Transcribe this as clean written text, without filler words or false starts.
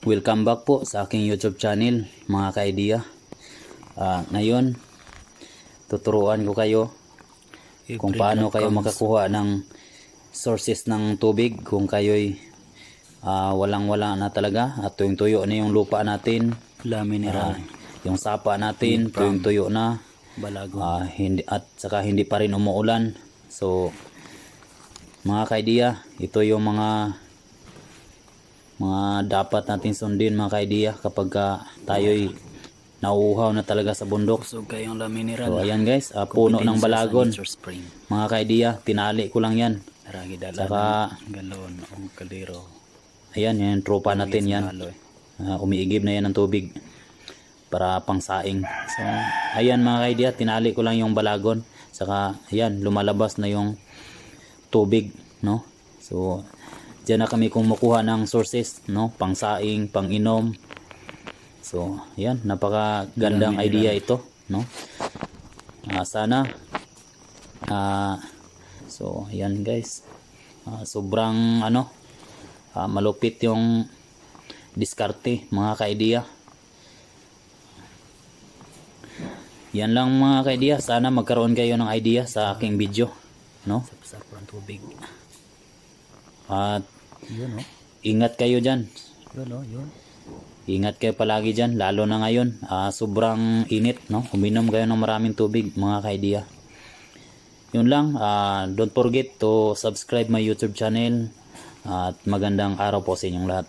Welcome back po sa aking YouTube channel mga ka-idea. Ngayon tuturuan ko kayo kung paano kayo makakuha ng sources ng tubig kung kayo'y walang-wala na talaga at tuyong-tuyo na yung lupa natin, yung sapa natin tuyong-tuyo na, at saka hindi pa rin umuulan. So mga ka-idea, ito yung mga dapat natin sundin mga ka-idea kapag tayo'y nauuhaw na talaga sa bundok. So ayan guys, puno ng balagon mga ka-idea, tinali ko lang yan. Saka ayan, yan tropa natin yan, umiigib na yan ng tubig para pangsaing. So ayan mga ka-idea, tinali ko lang yung balagon, saka ayan, lumalabas na yung tubig, no? So diyan na kami kumukuha ng sources, no? Pangsaing, panginom. So ayan, napakagandang idea ito, no? Sana so ayan guys, sobrang malupit yung diskarte mga ka-idea. Yan lang mga ka-idea, sana magkaroon kayo ng idea sa aking video, no? Tubig. At ingat kayo dyan. Ingat kayo palagi dyan, lalo na ngayon, sobrang init, no? Uminom kayo ng maraming tubig mga ka-idea. Yun lang, don't forget to subscribe my YouTube channel at magandang araw po sa inyong lahat.